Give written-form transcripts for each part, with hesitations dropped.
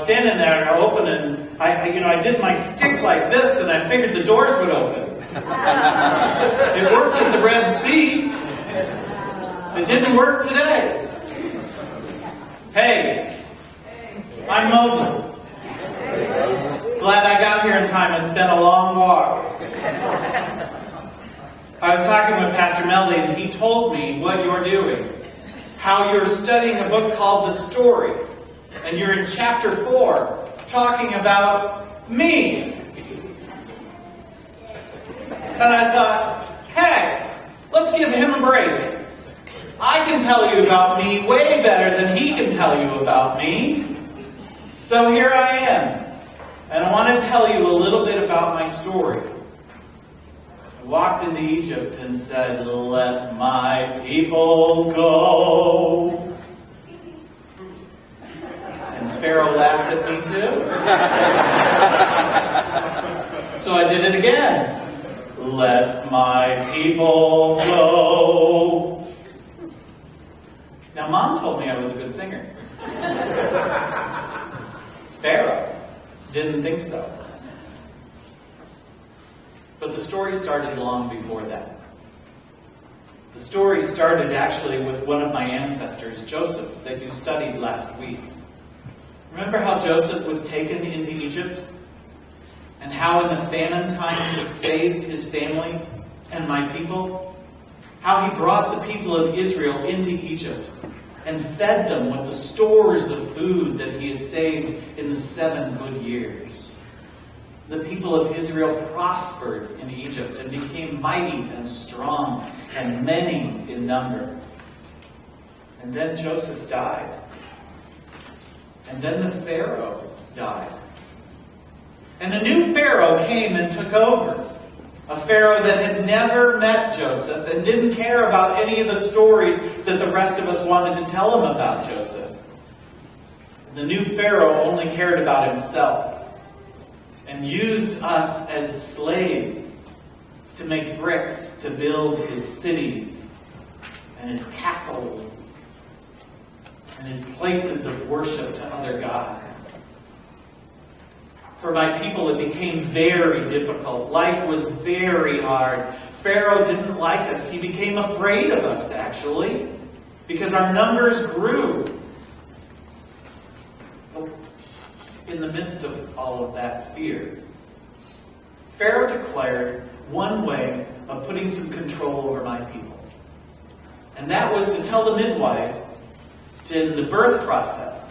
standing there and I opened and I did my stick like this and I figured the doors would open. It worked at the Red Sea. It didn't work today. Hey, I'm Moses. Glad I got here in time. It's been a long walk. I was talking with Pastor Melody and he told me what you're doing. How you're studying a book called The Story. And you're in chapter 4, talking about me. And I thought, hey, let's give him a break. I can tell you about me way better than he can tell you about me. So here I am. And I want to tell you a little bit about my story. I walked into Egypt and said, let my people go. And Pharaoh laughed at me too. So I did it again. Let my people go. Now, Mom told me I was a good singer. Pharaoh didn't think so. But the story started long before that. The story started actually with one of my ancestors, Joseph, that you studied last week. Remember how Joseph was taken into Egypt? And how in the famine times he saved his family and my people? How he brought the people of Israel into Egypt and fed them with the stores of food that he had saved in the 7 good years. The people of Israel prospered in Egypt and became mighty and strong and many in number. And then Joseph died. And then the Pharaoh died. And a new Pharaoh came and took over. A Pharaoh that had never met Joseph and didn't care about any of the stories that the rest of us wanted to tell him about Joseph. The new Pharaoh only cared about himself and used us as slaves to make bricks to build his cities and his castles and his places of worship to other gods. For my people, it became very difficult. Life was very hard. Pharaoh didn't like us. He became afraid of us, actually, because our numbers grew. In the midst of all of that fear, Pharaoh declared one way of putting some control over my people. And that was to tell the midwives, in the birth process,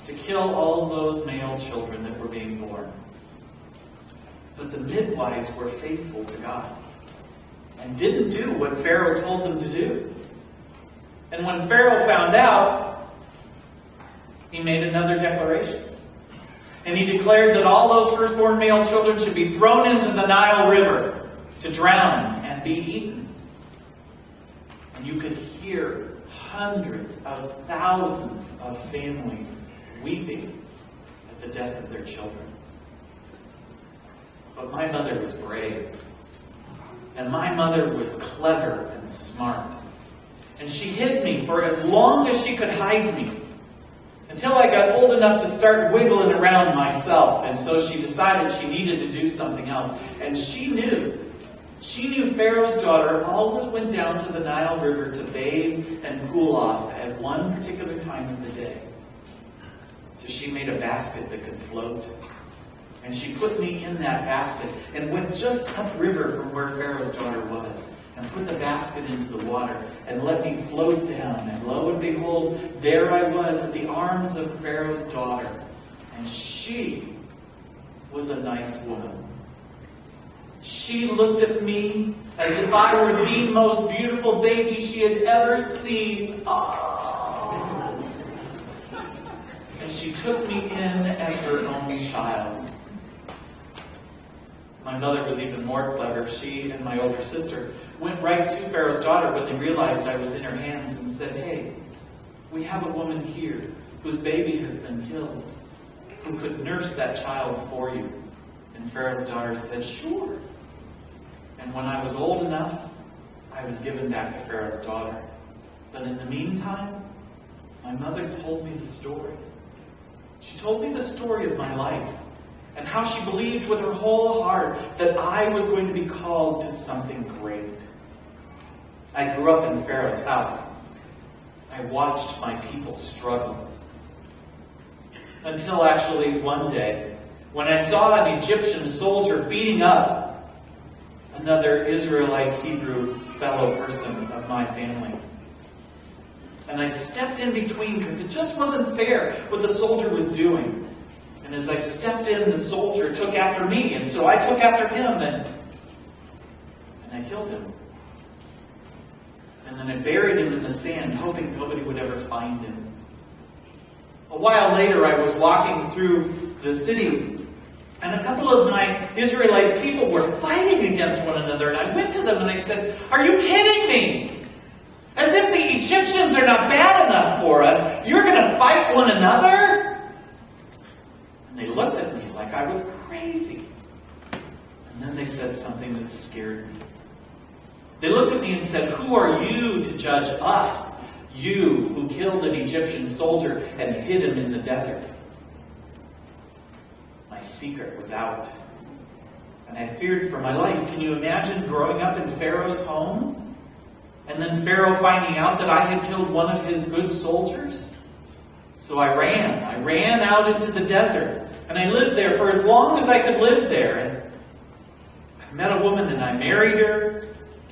to kill all those male children that were being born. But the midwives were faithful to God and didn't do what Pharaoh told them to do. And when Pharaoh found out, he made another declaration. And he declared that all those firstborn male children should be thrown into the Nile River to drown and be eaten. And you could hear hundreds of thousands of families weeping at the death of their children. But my mother was brave. And my mother was clever and smart. And she hid me for as long as she could hide me. Until I got old enough to start wiggling around myself. And so she decided she needed to do something else. And she knew Pharaoh's daughter always went down to the Nile River to bathe and cool off at one particular time of the day. So she made a basket that could float. And she put me in that basket and went just upriver from where Pharaoh's daughter was. And put the basket into the water and let me float down. And lo and behold, there I was at the arms of Pharaoh's daughter. And she was a nice woman. She looked at me as if I were the most beautiful baby she had ever seen. Oh. And she took me in as her own child. My mother was even more clever. She and my older sister went right to Pharaoh's daughter when they realized I was in her hands and said, "Hey, we have a woman here whose baby has been killed, who could nurse that child for you." And Pharaoh's daughter said, "Sure." And when I was old enough, I was given back to Pharaoh's daughter. But in the meantime, my mother told me the story. She told me the story of my life and how she believed with her whole heart that I was going to be called to something great. I grew up in Pharaoh's house. I watched my people struggle. Until actually one day, when I saw an Egyptian soldier beating up another Israelite Hebrew fellow person of my family. And I stepped in between because it just wasn't fair what the soldier was doing. And as I stepped in, the soldier took after me, and so I took after him, and I killed him. And then I buried him in the sand, hoping nobody would ever find him. A while later, I was walking through the city, and a couple of my Israelite people were fighting against one another, and I went to them and I said, "Are you kidding me? As if the Egyptians are not bad enough for us, you're going to fight one another?" And they looked at me like I was crazy. And then they said something that scared me. They looked at me and said, "Who are you to judge us? You who killed an Egyptian soldier and hid him in the desert." My secret was out. And I feared for my life. Can you imagine growing up in Pharaoh's home? And then Pharaoh finding out that I had killed one of his good soldiers? So I ran out into the desert. And I lived there for as long as I could live there. And I met a woman and I married her.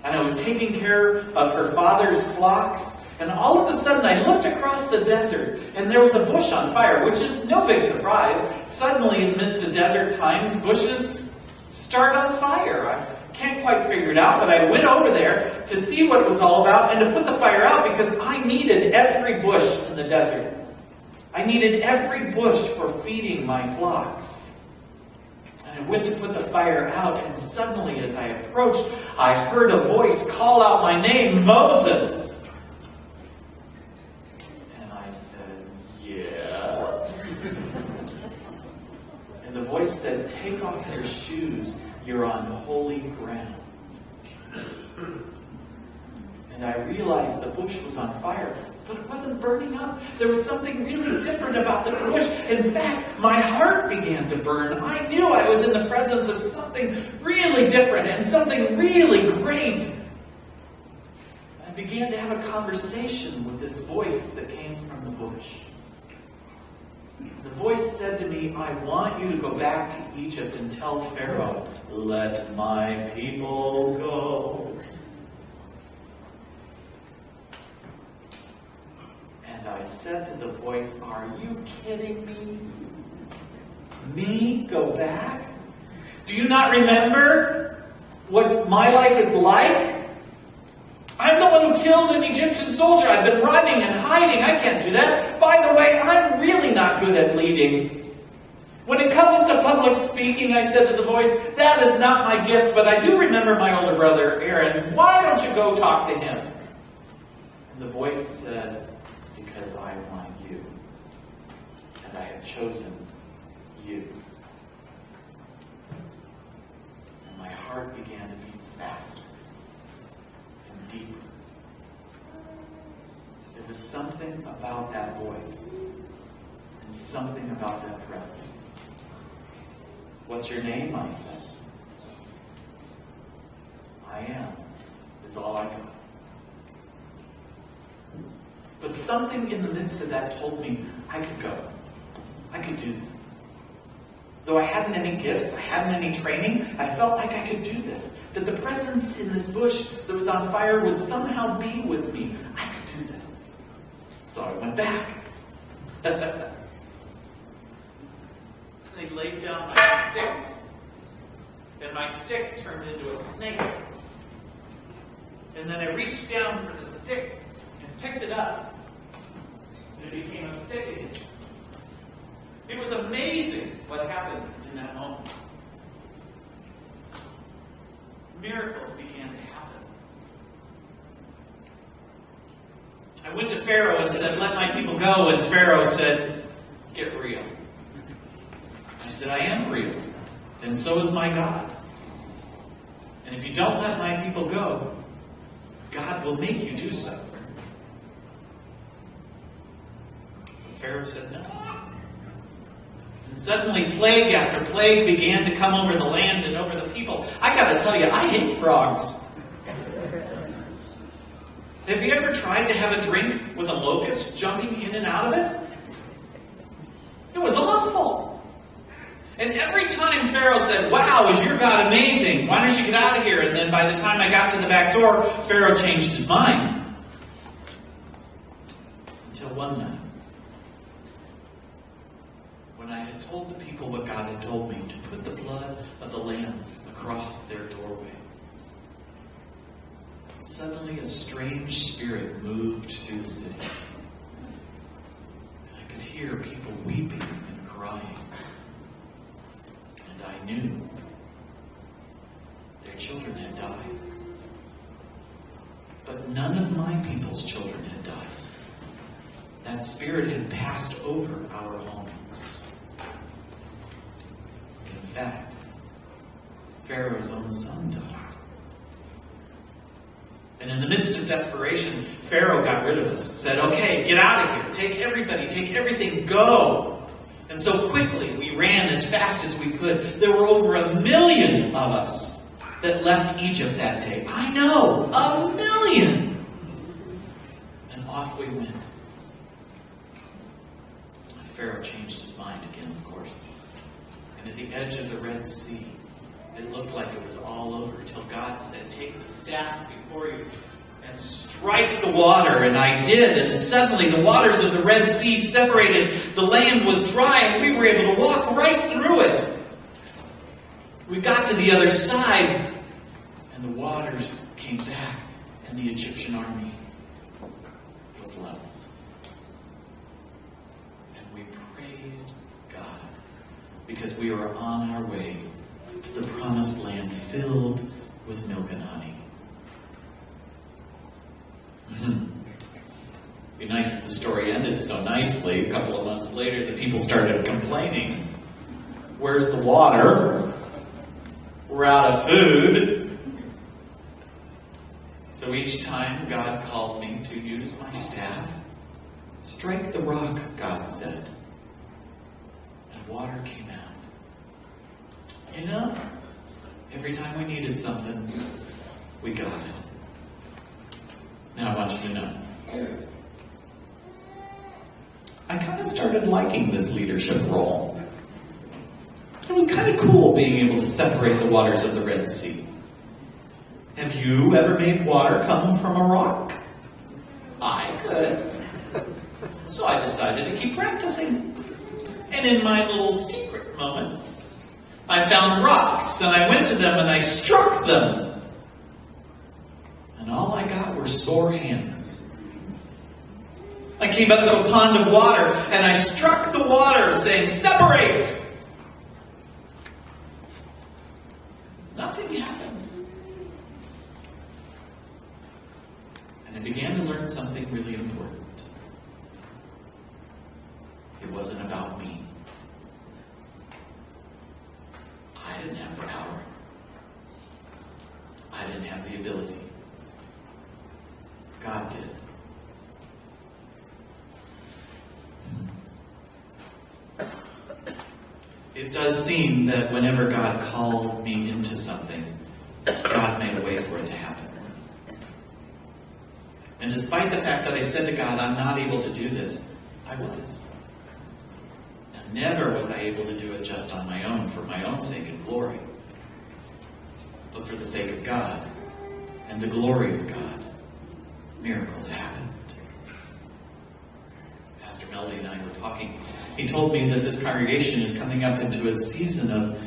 And I was taking care of her father's flocks. And all of a sudden I looked across the desert and there was a bush on fire, which is no big surprise. Suddenly, in the midst of desert times, bushes start on fire. I can't quite figure it out, but I went over there to see what it was all about and to put the fire out because I needed every bush in the desert. I needed every bush for feeding my flocks. And I went to put the fire out, and suddenly as I approached, I heard a voice call out my name, "Moses." And I said, "Yes." And the voice said, "Take off your shoes. You're on holy ground." And I realized the bush was on fire, but it wasn't burning up. There was something really different about this bush. In fact, my heart began to burn. I knew I was in the presence of something really different and something really great. I began to have a conversation with this voice that came from the bush. The voice said to me, "I want you to go back to Egypt and tell Pharaoh, 'Let my people go.'" And I said to the voice, "Are you kidding me? Me go back? Do you not remember what my life is like? I'm the one who killed an Egyptian soldier. I've been running and hiding. I can't do that. By the way, I'm really not good at leading. When it comes to public speaking," I said to the voice, "that is not my gift, but I do remember my older brother, Aaron. Why don't you go talk to him?" And the voice said, "Because I want you. And I have chosen you." And my heart began to beat faster and deeper. There was something about that voice and something about that presence. "What's your name?" I said. "I am," is all I got. But something in the midst of that told me I could go. I could do this. Though I hadn't any gifts, I hadn't any training, I felt like I could do this. That the presence in this bush that was on fire would somehow be with me. I could do this. So I went back. They laid down my stick, and my stick turned into a snake. And then I reached down for the stick and picked it up, and it became a stick again. It was amazing what happened in that moment. Miracles began to happen. I went to Pharaoh and said, "Let my people go," and Pharaoh said, "Get real." I said, "I am real, and so is my God. And if you don't let my people go, God will make you do so." But Pharaoh said no. And suddenly plague after plague began to come over the land and over the people. I got to tell you, I hate frogs. Have you ever tried to have a drink with a locust jumping in and out of it? It was awful. And every time Pharaoh said, "Wow, is your God amazing? Why don't you get out of here?" And then by the time I got to the back door, Pharaoh changed his mind. Until one night, when I had told the people what God had told me, to put the blood of the lamb across their doorway. Suddenly a strange spirit moved through the city. And I could hear people weeping and crying. And I knew their children had died. But none of my people's children had died. That spirit had passed over our homes. In fact, Pharaoh's own son died. And in the midst of desperation, Pharaoh got rid of us, said, "Okay, get out of here. Take everybody, take everything, go." And so quickly we ran as fast as we could. There were over 1 million of us that left Egypt that day. I know, 1 million! And off we went. Pharaoh changed his mind again, of course. And at the edge of the Red Sea, it looked like it was all over until God said, "Take the staff before you and strike the water." And I did. And suddenly the waters of the Red Sea separated. The land was dry and we were able to walk right through it. We got to the other side and the waters came back and the Egyptian army was leveled. And we praised God because we were on our way to the promised land filled with milk and honey. Be nice if the story ended so nicely. A couple of months later, the people started complaining. Where's the water? We're out of food. So each time God called me to use my staff, "Strike the rock," God said. And water came out. You know, every time we needed something, we got it. Now I want you to know, I kind of started liking this leadership role. It was kind of cool being able to separate the waters of the Red Sea. Have you ever made water come from a rock? I could. So I decided to keep practicing. And in my little secret moments, I found rocks, and I went to them, and I struck them. And all I got were sore hands. I came up to a pond of water, and I struck the water, saying, "Separate!" Nothing happened. And I began to learn something really important. It wasn't about me. I didn't have the power. I didn't have the ability. God did. It does seem that whenever God called me into something, God made a way for it to happen. And despite the fact that I said to God, "I'm not able to do this," I was. And never was I able to do it just on my own, for my own sake and glory, but for the sake of God and the glory of God. Miracles happened. Pastor Melody and I were talking. He told me that this congregation is coming up into its season of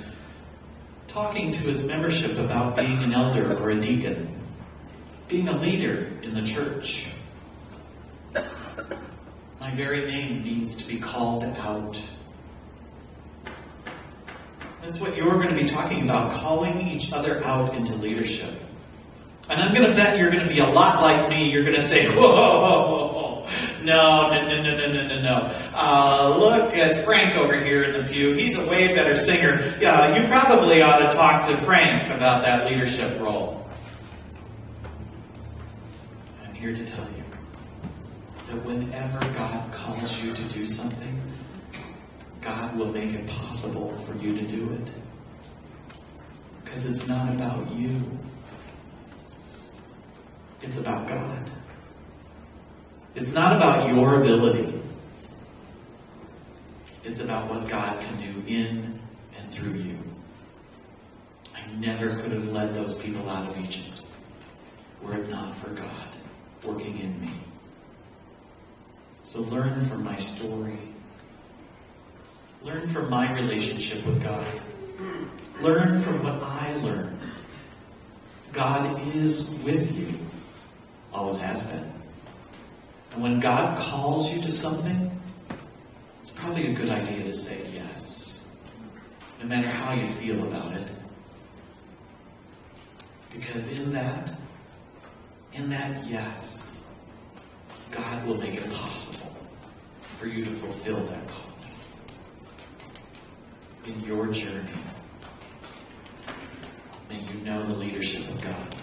talking to its membership about being an elder or a deacon, being a leader in the church. My very name needs to be called out. That's what you're going to be talking about, calling each other out into leadership. And I'm going to bet you're going to be a lot like me. You're going to say, "Whoa, no. Look at Frank over here in the pew. He's a way better singer. Yeah, you probably ought to talk to Frank about that leadership role." I'm here to tell you that whenever God calls you to do something, God will make it possible for you to do it. Because it's not about you. It's about God. It's not about your ability. It's about what God can do in and through you. I never could have led those people out of Egypt were it not for God working in me. So learn from my story. Learn from my relationship with God. Learn from what I learned. God is with you. Always has been. And when God calls you to something, it's probably a good idea to say yes. No matter how you feel about it. Because in that yes, God will make it possible for you to fulfill that calling. In your journey, may you know the leadership of God.